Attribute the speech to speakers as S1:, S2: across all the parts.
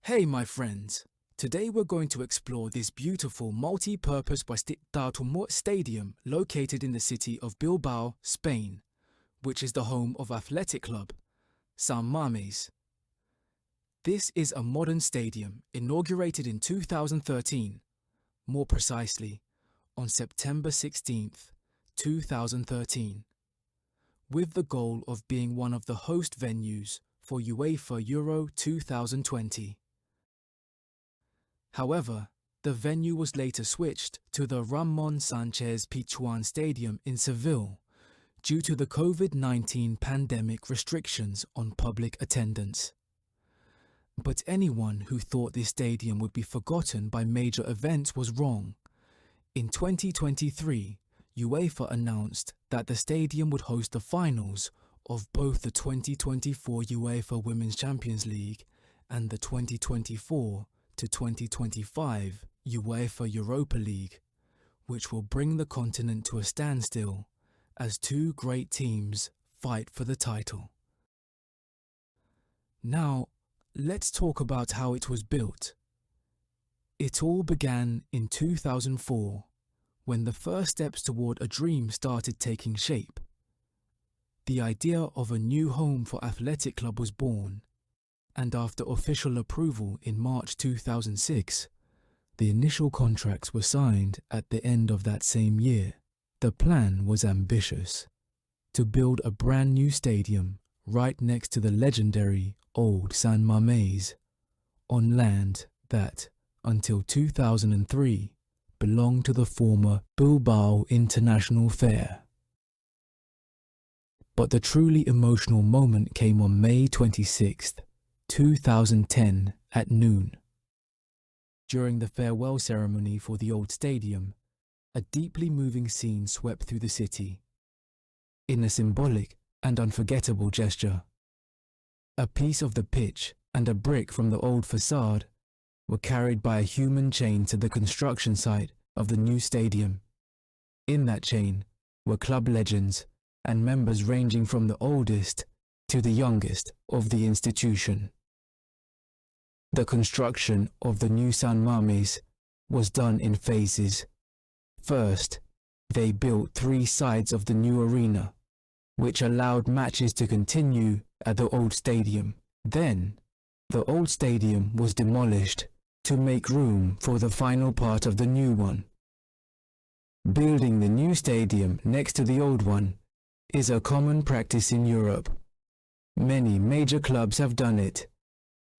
S1: Hey my friends, today we're going to explore this beautiful multi-purpose Tottenham stadium located in the city of Bilbao, Spain, which is the home of athletic club San Mamés. This is a modern stadium inaugurated in 2013, more precisely on September 16th, 2013, with the goal of being one of the host venues for UEFA Euro 2020. However, the venue was later switched to the Ramon Sanchez Pizjuan Stadium in Seville due to the COVID-19 pandemic restrictions on public attendance. But anyone who thought this stadium would be forgotten by major events was wrong. In 2023, UEFA announced that the stadium would host the finals of both the 2024 UEFA Women's Champions League and the 2024 to 2025 UEFA Europa League, which will bring the continent to a standstill as two great teams fight for the title. Now, let's talk about how it was built. It all began in 2004, when the first steps toward a dream started taking shape. The idea of a new home for Athletic Club was born, and after official approval in March 2006, the initial contracts were signed at the end of that same year. The plan was ambitious: to build a brand new stadium right next to the legendary old San Mamés, on land that, until 2003, belonged to the former Bilbao International Fair. But the truly emotional moment came on May 26th, 2010 at noon. During the farewell ceremony for the old stadium, a deeply moving scene swept through the city. In a symbolic and unforgettable gesture, a piece of the pitch and a brick from the old facade were carried by a human chain to the construction site of the new stadium. In that chain were club legends and members ranging from the oldest to the youngest of the institution. The construction of the new San Mamés was done in phases. First, they built 3 sides of the new arena, which allowed matches to continue at the old stadium. Then, the old stadium was demolished to make room for the final part of the new one. Building the new stadium next to the old one is a common practice in Europe. Many major clubs have done it,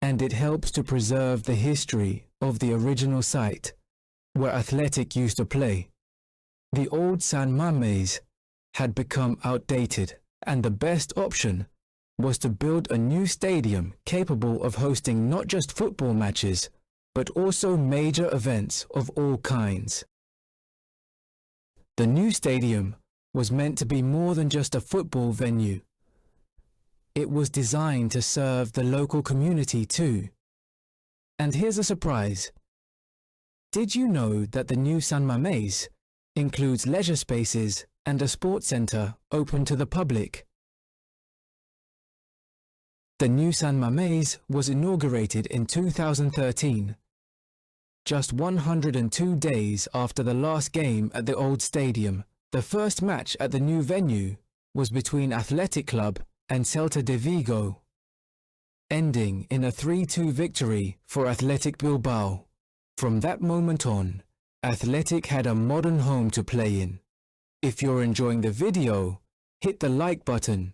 S1: and it helps to preserve the history of the original site where Athletic used to play. The old San Mamés had become outdated, and the best option was to build a new stadium capable of hosting not just football matches, but also major events of all kinds. The new stadium was meant to be more than just a football venue. It was designed to serve the local community too. And here's a surprise. Did you know that the new San Mamés includes leisure spaces and a sports centre open to the public? The new San Mamés was inaugurated in 2013, just 102 days after the last game at the old stadium. The first match at the new venue was between Athletic Club and Celta de Vigo, ending in a 3-2 victory for Athletic Bilbao. From that moment on, Athletic had a modern home to play in. If you're enjoying the video, hit the like button,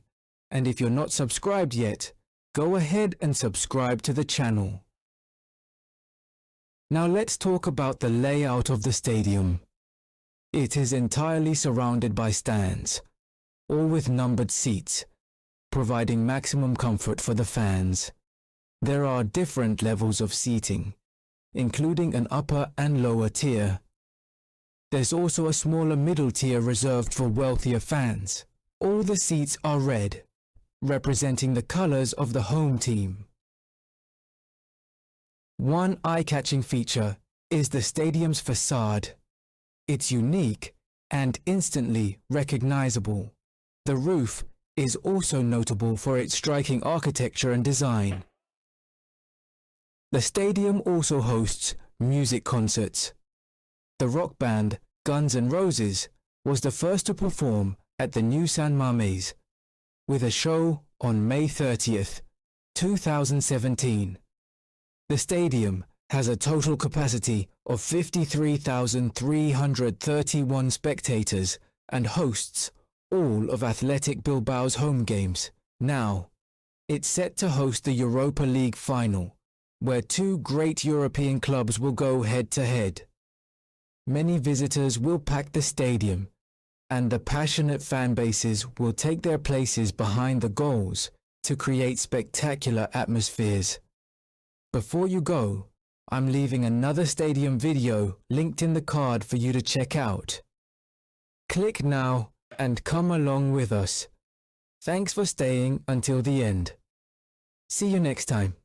S1: and if you're not subscribed yet, go ahead and subscribe to the channel. Now let's talk about the layout of the stadium. It is entirely surrounded by stands, all with numbered seats, providing maximum comfort for the fans. There are different levels of seating, including an upper and lower tier. There's also a smaller middle tier reserved for wealthier fans. All the seats are red, representing the colors of the home team. One eye-catching feature is the stadium's facade. It's unique and instantly recognizable. The roof is also notable for its striking architecture and design. The stadium also hosts music concerts. The rock band Guns N' Roses was the first to perform at the new San Mamés, with a show on May 30th, 2017. The stadium has a total capacity of 53,331 spectators and hosts all of Athletic Bilbao's home games. Now, it's set to host the Europa League Final, where two great European clubs will go head-to-head. Many visitors will pack the stadium, and the passionate fan bases will take their places behind the goals to create spectacular atmospheres. Before you go, I'm leaving another stadium video linked in the card for you to check out. Click now and come along with us. Thanks for staying until the end. See you next time.